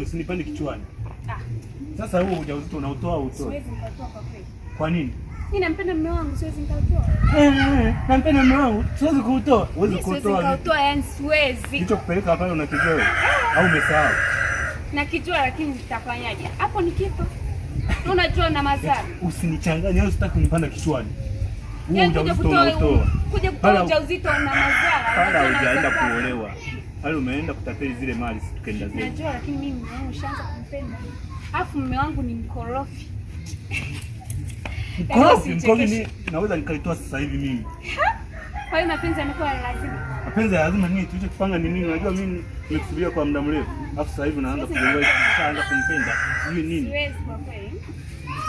Usinipande kichwani. Sasa huo ujauzito unautoa au utoe? Siwezi nikatoa kwa kweli. Kwa nini? Mimi nampenda mume wangu, siwezi nikatoa. Nampenda mume wangu, siwezi kuutoa. Huwezi kutoa. Siwezi nikatoa, yani siwezi. Hicho kupeleka pale unakijua wewe au umesahau? Nakijua lakini nitafanyaje? Hapo ni kifa. Unajua na madhara. Usinichanganye, wewe usitaki kunipanda kichwani. Kuja kutoa ujauzito una madhara. Pala hujaenda kuolewa. Pale umeenda kutapeli zile mali tukenda zetu. Najua lakini mimi mume wangu shaanza kumpenda. Alafu mume wangu ni mkorofi. Mkorofi naweza nikalitoa sasa hivi mimi. Kwa hiyo mapenzi yamekuwa lazima. Mapenzi ya lazima nini? Tulichokipanga ni nini? Unajua mimi nimekusubiria kwa muda mrefu. Alafu sasa hivi naanza kuelewa shaanza kumpenda. Sijui nini. Siwezi kwa kweli.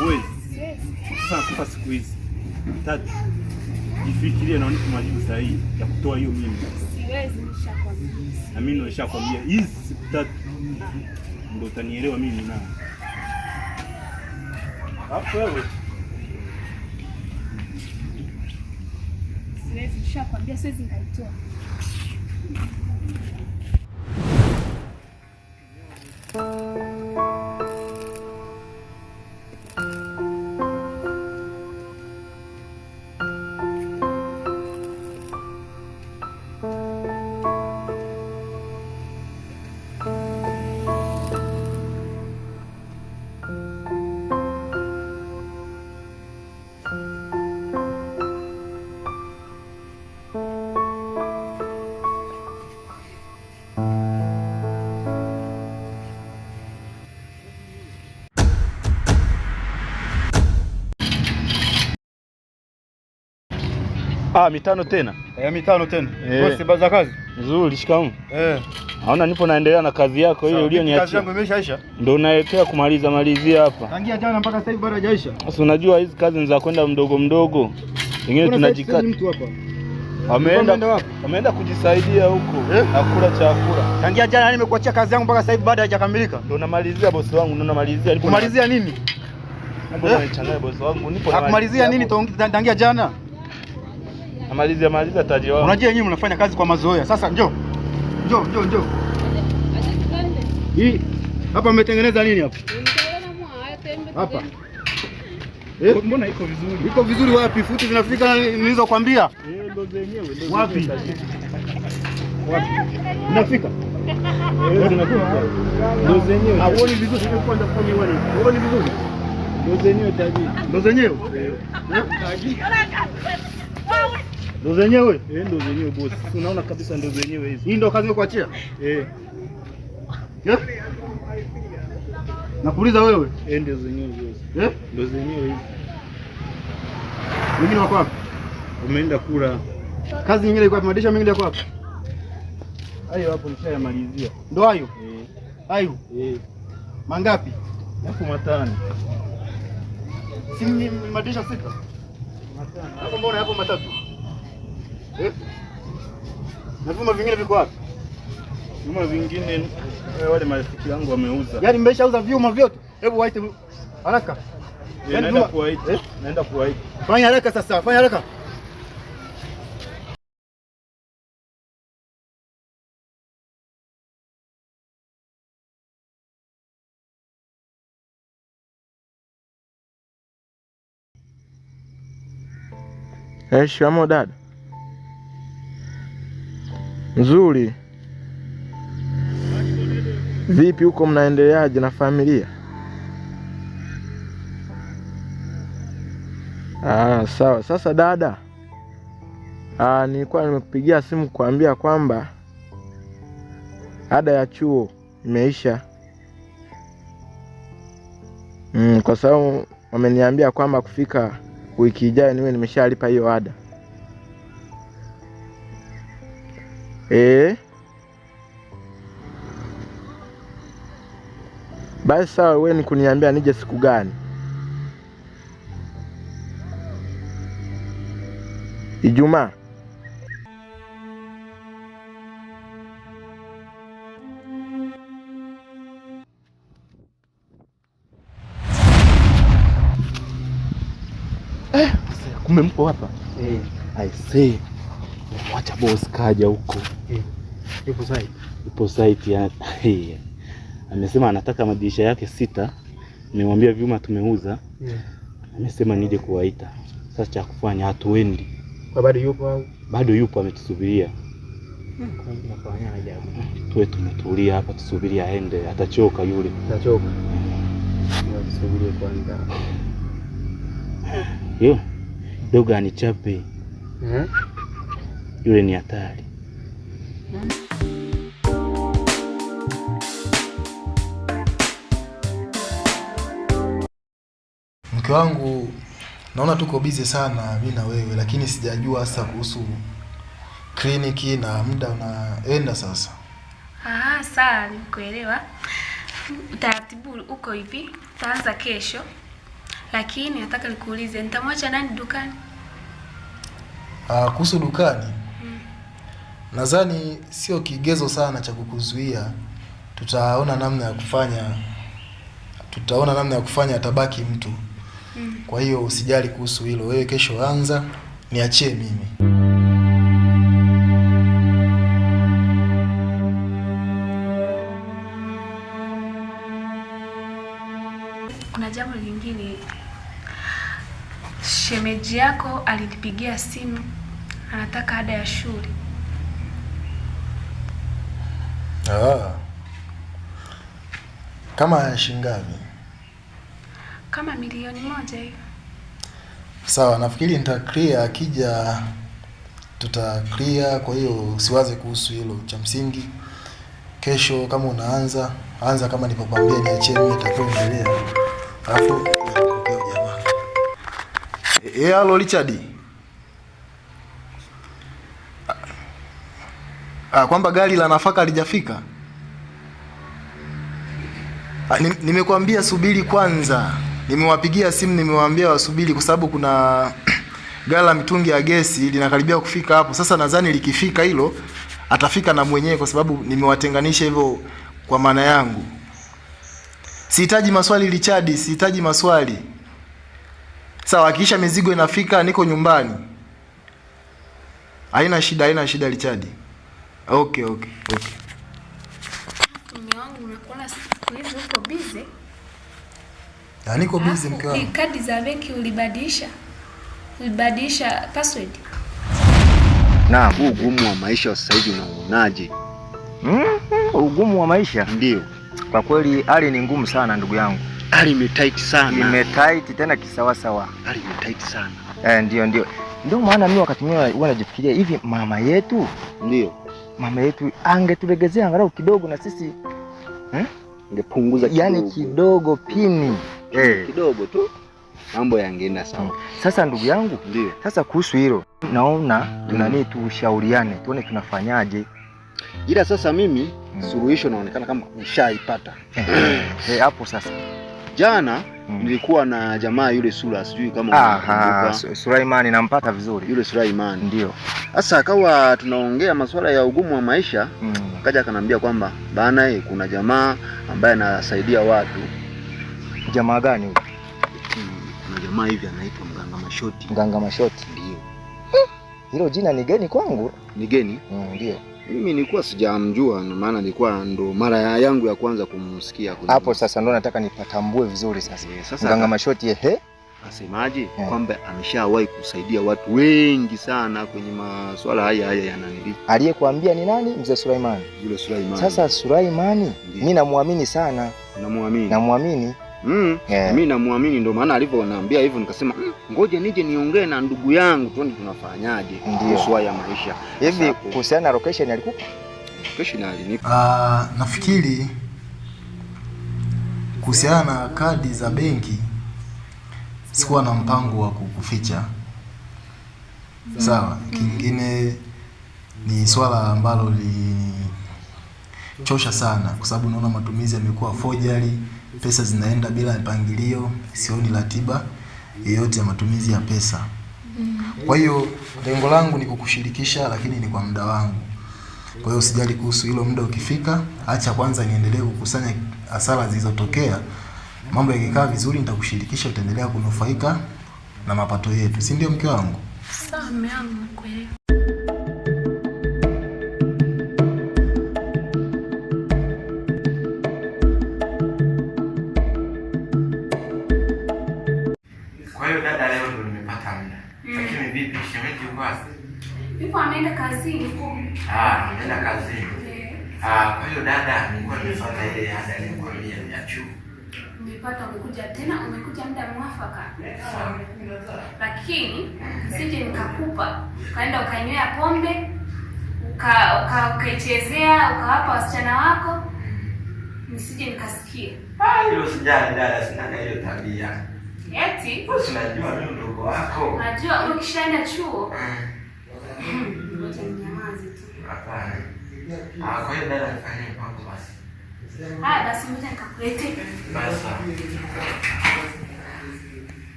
Wewe. Siwezi. Sasa kufa siku hizi. Tatu. Jifikirie na unipe majibu sahihi ya kutoa hiyo mimi. Siwezi nishakwambia. Na mimi nimeshakwambia hizi siku tatu ndio utanielewa mimi na. Hapo wewe. Siwezi nishakwambia siwezi nikaitoa. Mitano tena. Mitano tena. Bosi, baza kazi. Nzuri, shikamoo. Naona nipo naendelea na kazi yako hiyo ulioniachia. Kazi yangu imeshaisha. Ndio unaelekea kumalizia hapa. Tangia jana mpaka sasa hivi bado hajaisha. Sasa unajua hizi kazi ni za kwenda mdogo mdogo. Wengine tunajikata. Mtu hapa. Wameenda kujisaidia huko na kula chakula. Tangia jana nimekuachia kazi yangu mpaka sasa hivi bado haijakamilika. Ndio namalizia bosi wangu, ndio namalizia. Kumalizia nini? Mbona unanichanganya bosi wangu? Nipo na kumalizia nini tangia jana? Maliza taji wangu. Unajua nyinyi mnafanya kazi kwa mazoea. Sasa njoo. Hii hapa mmetengeneza nini hapa? Hapa. Mbona iko vizuri? Iko vizuri wapi? Futi zinafika nilizokuambia. Ndo zenyewe. Wapi? Nafika. Ndo zenyewe. Hauoni vizuri kwanza kufanya wani. Hauoni vizuri? Ndo zenyewe taji. Ndo zenyewe. Taji. Ndo zenyewe? Ndo zenyewe bosi. Unaona kabisa ndo zenyewe hizi. Hii ndo kazi nimekuachia? Nakuuliza wewe? Ndo zenyewe bosi. Ndo zenyewe hizi. Wengine wako wapi? Umeenda kula. Kazi nyingine iko wapi? Madisha mengine yako wapi? Hayo hapo nishayamalizia. Ndo hayo? Hayo? Mangapi? Hapo matano. Si madisha sita? Matano. Hapo mbona hapo matatu? Na vyuma vingine viko wapi? Vyuma vingine wale marafiki yangu wameuza. Yaani mmeshauza vyuma vyote? Hebu waite haraka. Naenda kuwaita. Naenda kuwaita. Fanya haraka sasa, fanya haraka. Shikamoo dada. Nzuri. Vipi huko mnaendeleaje na familia? Sawa. Sasa dada, nilikuwa nimekupigia simu kuambia kwamba ada ya chuo imeisha. Kwa sababu wameniambia kwamba kufika wiki ijayo niwe nimeshalipa hiyo ada. Basi sawa, wewe ni kuniambia nije siku gani? Ijumaa. Kumbe mpo hapa? I see. Wacha boss kaja huko. Yupo site ya. Amesema anataka madirisha yake 6. Nimemwambia vyuma tumeuza. Amesema nije kuwaita. Sasa cha kufanya hatuendi. Kwa bado yupo au? Bado yupo ametusubiria. Tunafanya ajabu. Tuwe tumetulia hapa tusubiri aende, atachoka yule. Atachoka. Tusubiri kwanza. Yo. Doga anichape. Yule ni hatari. Mke wangu, naona tuko busy sana mimi na wewe, lakini sijajua hasa kuhusu kliniki na muda unaenda sasa. Sawa, nikuelewa. Utaratibu uko hivi, utaanza kesho. Lakini nataka nikuulize, nitamwacha nani dukani? Kuhusu dukani. Nadhani sio kigezo sana cha kukuzuia. Tutaona namna ya kufanya atabaki mtu. Kwa hiyo usijali kuhusu hilo. Wewe kesho anza, niachie mimi. Kuna jambo lingine. Shemeji yako alinipigia simu. Anataka ada ya shule. Kama shingapi? Kama 1 milioni hiyo. Sawa, nafikiri nitaclear akija tutaclear, kwa hiyo usiwaze kuhusu hilo. Cha msingi kesho kama anza kama nilipokuambia, niachie mimi nitakuendelea. Alafu nikupea jamaa. Hello Richard. Kwamba gari la nafaka halijafika? Nimekuambia subiri kwanza. Nimewapigia simu nimewaambia wasubiri kwa sababu kuna gari la mitungi ya gesi linakaribia kufika hapo. Sasa nadhani likifika hilo atafika na mwenyewe kwa sababu nimewatenganisha hivyo kwa maana yangu. Sihitaji maswali Richard, sihitaji maswali. Sawa, kisha mizigo inafika niko nyumbani. Haina shida Richard. Okay. Mume wangu unakuona siku hizi uko busy? Niko busy mke wangu. Kadi za benki ulibadilisha password? Na ugumu wa maisha sasa hivi unaonaje? Ugumu wa maisha? Ndio. Kwa kweli hali ni ngumu sana ndugu yangu. Hali imetight sana. Imetight tena kisawasawa. Hali imetight sana. Ndio. Ndio maana mimi wakati mwingine huwa najifikiria hivi, mama yetu angetulegezea angalau kidogo na sisi ingepunguza kidogo. Yaani kidogo pini. Kidogo tu. Mambo yangeenda sawa. Sasa ndugu yangu, ndio. Sasa kuhusu hilo naona tunani tushauriane tuone tunafanyaje. Ila sasa mimi suluhisho naonekana kama nishaipata. Hapo sasa. Jana nilikuwa na jamaa yule Sura, sijui kama unakumbuka. Sulaiman nampata vizuri. Yule Sulaiman. Ndio. Sasa akawa tunaongea masuala ya ugumu wa maisha, akaja akanambia kwamba bana kuna jamaa ambaye anasaidia watu. Jamaa gani huyo? Kuna jamaa hivi anaitwa Mganga Mashoti. Mganga Mashoti? Ndio. Hilo jina ni geni kwangu. Ni geni? Ndio. Mimi nilikuwa sijamjua, na maana nilikuwa ndo mara yangu ya kwanza kumsikia. Hapo sasa ndo nataka nipatambue vizuri sasa. Mganga Mashoti asemaje kwamba ameshawahi kusaidia watu wengi sana kwenye masuala haya ya nanili. Aliyekuambia ni nani? Mzee Sulaiman. Yule Sulaiman. Sasa Sulaiman mimi namuamini sana. Unamwamini? Namuamini. Mimi namuamini, ndio maana alivyoniambia hivyo nikasema ngoje nije niongee na ndugu yangu tuone tunafanyaje kuhusu haya maisha. Hivi kuhusiana na location alikupa? Location alinipa. Nafikiri kuhusiana na kadi za benki sikuwa na mpango wa kukuficha. Sawa, kingine ni swala ambalo chosha sana kwa sababu naona matumizi yamekuwa forgery, pesa zinaenda bila mpangilio, sioni ratiba yoyote ya matumizi ya pesa. Kwa hiyo lengo langu ni kukushirikisha, lakini ni kwa muda wangu. Kwa hiyo usijali kuhusu hilo, muda ukifika, acha kwanza niendelee kukusanya hasara zilizotokea. Mambo yakikaa vizuri nitakushirikisha, utaendelea kunufaika na mapato yetu. Si ndio mke wangu? Sawa mume wangu, nakuelewa. Yupo ameenda kazini huko. Ameenda kazini. Kwa hiyo dada, nilikuwa nimefuata ile ada nilikwambia ya chuo. Umepata, umekuja muda mwafaka. Lakini sije nikakupa, ukaenda ukanywea pombe, ukaichezea, ukawapa wasichana wako. Nisije nikasikia. Hilo sijali dada, sina hiyo tabia. Eti? Unajua mimi ndugu wako. Najua ukishaenda chuo. Ngoja ninyamaze tu. Hapana. Kwa hiyo dada nifanyie mambo basi. Basi ngoja nikakuletee. Basi.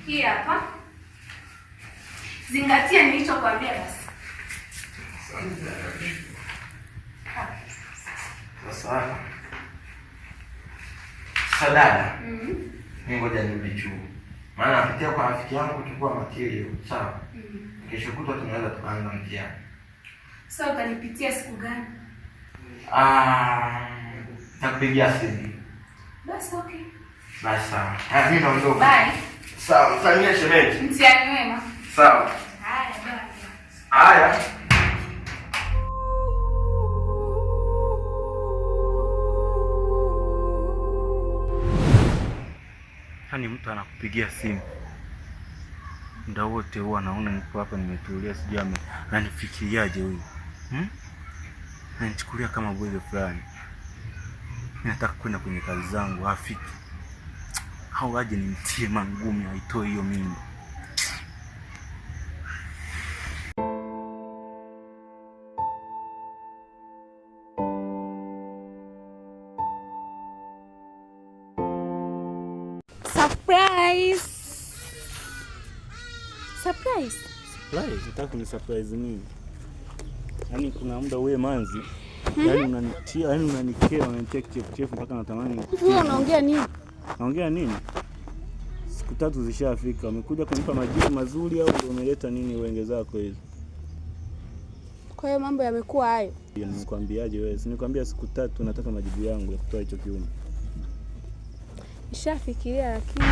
Hii hapa. Zingatia nilichokuambia basi. Sasa dada, ngoja nirudi chuo. Maana napitia kwa rafiki yangu tukua material, sawa? Kesho kutwa tunaweza tuanza mtihani. Sasa utanipitia siku gani? Nitakupigia simu. Basi okay. Basi sawa. Mimi naondoka. Bye. Sawa, msalimie shemeji. Mtihani wema. Sawa. Haya, bye. Haya. Yaani mtu anakupigia simu muda wote huwa anaona niko hapa nimetulia, sijui ananifikiriaje huyu. Ananichukulia kama bwege fulani. Nataka kwenda kwenye kazi zangu, hafiki. Au aje nimtie mangumi aitoe hiyo mimba. Surprise. Nataka kuni surprise nini? Yaani kuna muda wewe manzi, yaani unanitia, yaani unanikera, unanitia kichefuchefu mpaka natamani. Wewe unaongea nini? Naongea nini? Siku 3 zishafika, umekuja kunipa majibu mazuri au ndio umeleta nini wenge zako hizo? Kwa hiyo mambo yamekuwa hayo. Nikwambiaje wewe? Sinikwambia siku 3 nataka majibu yangu ya kutoa hicho kiume. Nishafikiria lakini